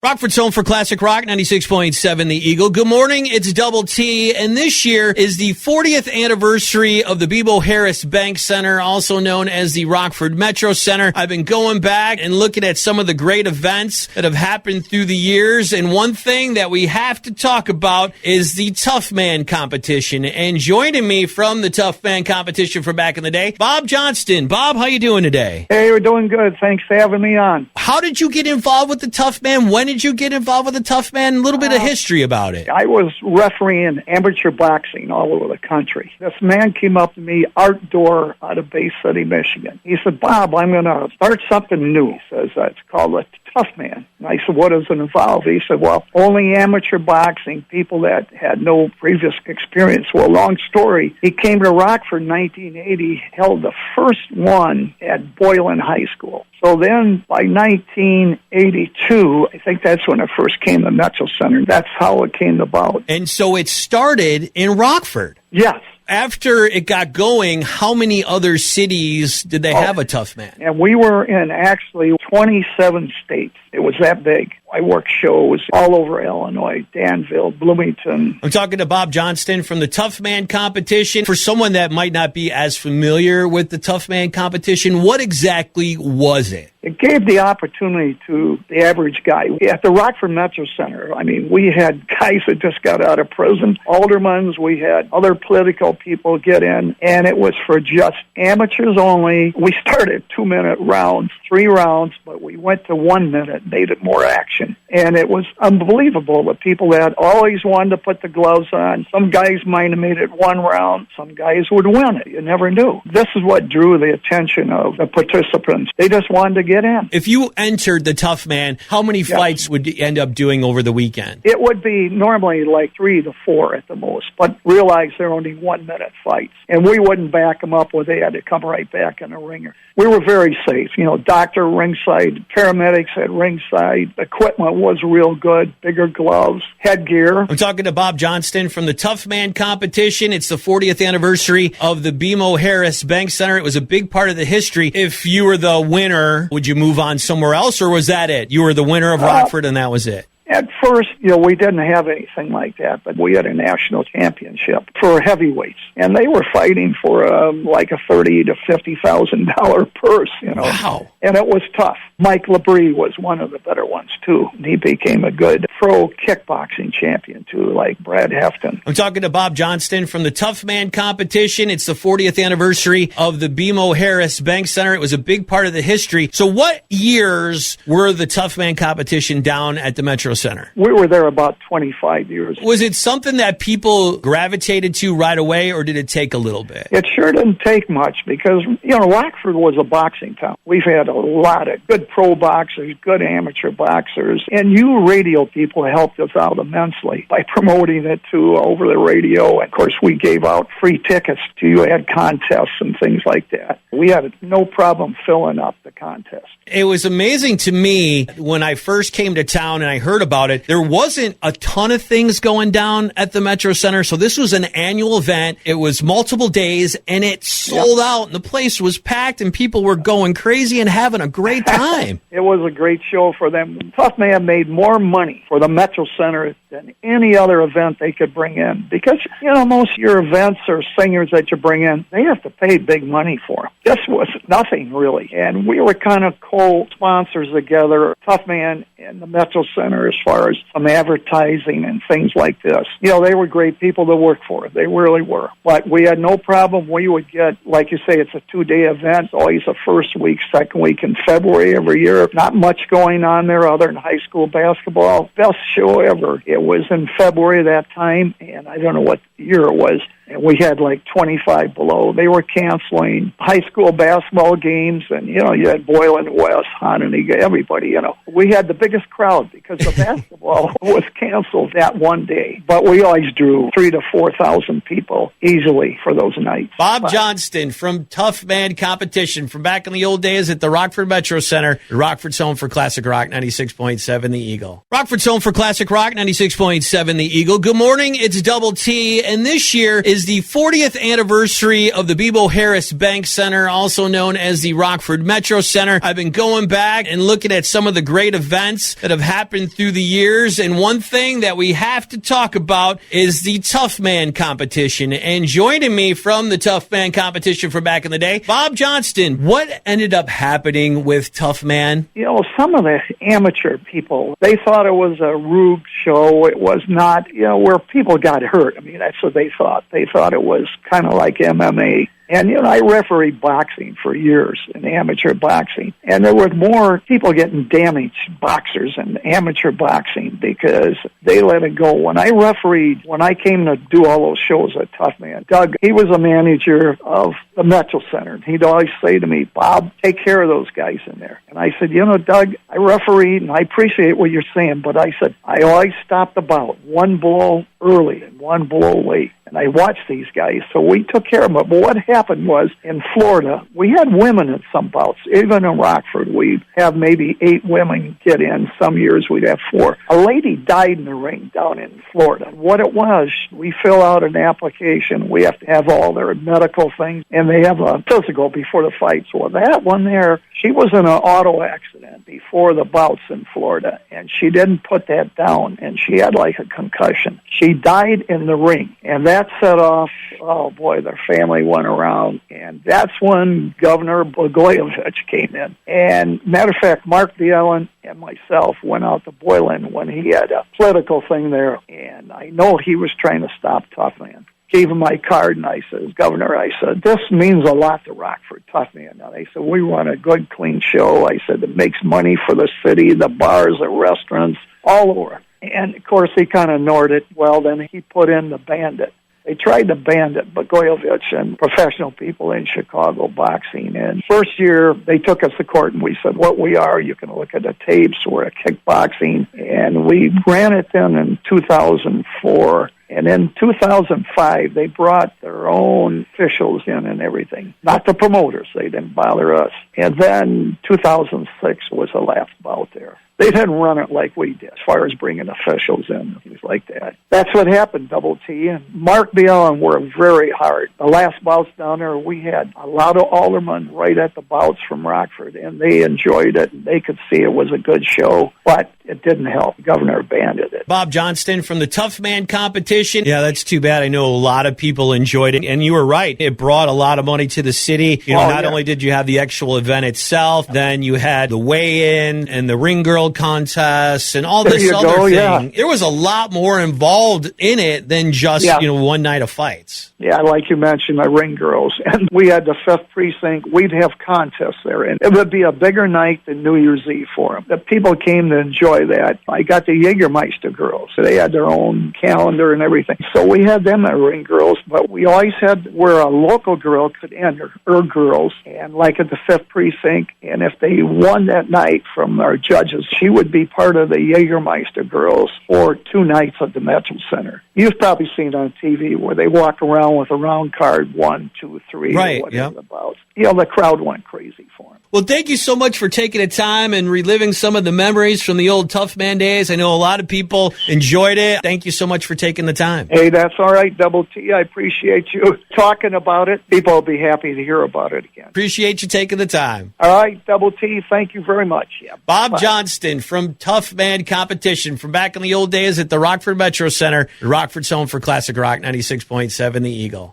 Rockford's home for Classic Rock, 96.7 The Eagle. Good morning, it's Double T, and this year is the 40th anniversary of the BMO Harris Bank Center, also known as the Rockford Metro Center. I've been going back and looking at some of the great events that have happened through the years, and one thing that we have to talk about is the Toughman Competition. And joining me from the Toughman Competition from back in the day, Bob Johnston. Bob, how you doing today? Hey, we're doing good. Thanks for having me on. How did you get involved with the Toughman? When did you get involved with the Toughman? A little bit of history about it. I was refereeing amateur boxing all over the country. This man came up to me, Art Dorr, out of Bay City, Michigan. He said, Bob, I'm going to start something new. He says, it's called the Toughman. And I said, what does it involve? He said, well, only amateur boxing, people that had no previous experience. Well, long story, he came to Rockford in 1980, held the first one at Boylan High School. So then by 1982, I think that's when it first came to Metro Center. That's how it came about. And so it started in Rockford. Yes. After it got going, how many other cities did they have a Toughman? And we were in actually 27 states. It was that big. I worked shows all over Illinois, Danville, Bloomington. I'm talking to Bob Johnston from the Toughman Competition. For someone that might not be as familiar with the Toughman Competition, what exactly was it? It gave the opportunity to the average guy. At the Rockford Metro Center, I mean, we had guys that just got out of prison, aldermans, we had other political people get in, and it was for just amateurs only. We started 2-minute rounds, 3 rounds, but we went to 1 minute, made it more action. And it was unbelievable. The people that always wanted to put the gloves on, some guys might have made it 1 round, some guys would win it. You never knew. This is what drew the attention of the participants. They just wanted to get in. If you entered the Toughman, how many fights would you end up doing over the weekend? It would be normally like 3 to 4 at the most, but realize they're only 1 minute fights. And we wouldn't back them up where they had to come right back in the ringer. We were very safe. You know, doctor ringside, paramedics at ringside, equipment was real good, bigger gloves, headgear. I'm talking to Bob Johnston from the Toughman Competition. It's the 40th anniversary of the BMO Harris Bank Center. It was a big part of the history. If you were the winner, would you move on somewhere else, or was that it? You were the winner of Rockford and that was it? At first, we didn't have anything like that, but we had a national championship for heavyweights, and they were fighting for like a $30,000 to $50,000 purse, Wow. And it was tough. Mike Labrie was one of the better ones, too. He became a good pro kickboxing champion, too, like Brad Hefton. I'm talking to Bob Johnston from the Toughman Competition. It's the 40th anniversary of the BMO Harris Bank Center. It was a big part of the history. So what years were the Toughman Competition down at the Metro Center? We were there about 25 years. Was it something that people gravitated to right away, or did it take a little bit? It sure didn't take much because, Rockford was a boxing town. We've had a lot of good pro boxers, good amateur boxers, and you radio people helped us out immensely by promoting it over the radio. Of course, we gave out free tickets to you at contests and things like that. We had no problem filling up the contest. It was amazing to me when I first came to town and I heard about it. There wasn't a ton of things going down at the Metro Center, so this was an annual event. It was multiple days, and it sold out, and the place was packed, and people were going crazy and having a great time. It was a great show for them. Toughman made more money for the Metro Center than any other event they could bring in because, most of your events or singers that you bring in, they have to pay big money for them. This was nothing, really, and we were kind of co-sponsors together, Toughman and the Metro Center, as far as some advertising and things like this. They were great people to work for. They really were. But we had no problem. We would get, like you say, it's a 2-day event, always the first week, second week in February every year. Not much going on there other than high school basketball. Best show ever. It was in February that time, and I don't know what year it was. And we had like 25 below. They were canceling high school basketball games, and, you had Boylan West, Hononegah, everybody, We had the biggest crowd because the basketball was canceled that one day. But we always drew 3,000 to 4,000 people easily for those nights. Bob Johnston from Toughman Competition from back in the old days at the Rockford Metro Center. Rockford's home for Classic Rock, 96.7 The Eagle. Rockford's home for Classic Rock, 96.7 The Eagle. Good morning, it's Double T, and this year is is the 40th anniversary of the BMO Harris Bank Center, also known as the Rockford Metro Center. I've been going back and looking at some of the great events that have happened through the years, and one thing that we have to talk about is the Toughman Competition. And joining me from the Toughman Competition from back in the day, Bob Johnston. What ended up happening with Toughman? You know, some of the amateur people, they thought it was a rube show. It was not, where people got hurt. I mean, that's what they thought. They thought it was kind of like MMA. And, I refereed boxing for years in amateur boxing. And there were more people getting damaged, boxers, in amateur boxing because they let it go. When I refereed, when I came to do all those shows at Toughman, Doug, he was a manager of the Metro Center. He'd always say to me, Bob, take care of those guys in there. And I said, Doug, I refereed and I appreciate what you're saying, but I said, I always stop the bout, one blow early and one blow late. And I watched these guys, so we took care of them. But what happened was, in Florida, we had women in some bouts. Even in Rockford, we'd have maybe 8 women get in. Some years we'd have 4. A lady died in the ring down in Florida. What it was, we fill out an application. We have to have all their medical things, and they have a physical before the fight. So that one there, she was in an auto accident before the bouts in Florida, and she didn't put that down, and she had like a concussion. She died in the ring, and that set off, oh boy, their family went around, and that's when Governor Blagojevich came in. And matter of fact, Mark Bielen and myself went out to Boylan when he had a political thing there, and I know he was trying to stop Toughman. Gave him my card, and I said, Governor, I said, this means a lot to Rockford, Toughman. Now, they said, we run a good, clean show. I said, it makes money for the city, the bars, the restaurants, all over. And, of course, he kind of ignored it. Well, then he put in the bandit. They tried to ban it, Blagojevich and professional people in Chicago boxing. And first year, they took us to court, and we said, what we are, you can look at the tapes, we're a kickboxing. And we ran it then in 2004. And in 2005, they brought their own officials in and everything. Not the promoters. They didn't bother us. And then 2006 was the last bout there. They didn't run it like we did as far as bringing officials in, things like that. That's what happened, Double T. And Mark Bielen worked very hard. The last bouts down there, we had a lot of aldermen right at the bouts from Rockford, and they enjoyed it. And they could see it was a good show, but it didn't help. The governor abandoned it. Bob Johnston from the Toughman Competition. Yeah, that's too bad. I know a lot of people enjoyed it, and you were right. It brought a lot of money to the city. Not only did you have the actual event itself, then you had the weigh-in and the ring girl contests and all this other thing. Yeah. There was a lot more involved in it than just one night of fights. Yeah, like you mentioned, the ring girls. And we had the 5th precinct. We'd have contests there. And it would be a bigger night than New Year's Eve for them. The people came to enjoy that. I got the Jägermeister girls. So they had their own calendar and everything. So we had them at ring girls, but we always had where a local girl could enter her girls. And like at the 5th precinct, and if they won that night from our judges, she would be part of the Jägermeister girls for 2 nights at the Metro Center. You've probably seen it on TV where they walk around with a round card, 1, 2, 3, right, or whatever about. The crowd went crazy for him. Well, thank you so much for taking the time and reliving some of the memories from the old Toughman days. I know a lot of people enjoyed it. Thank you so much for taking the time. Hey, that's all right, Double T. I appreciate you talking about it. People will be happy to hear about it again. Appreciate you taking the time. All right, Double T, thank you very much. Yeah. Bob Johnston from Toughman Competition from back in the old days at the Rockford Metro Center. Rockford's home for classic rock, 96.7 The Eagle.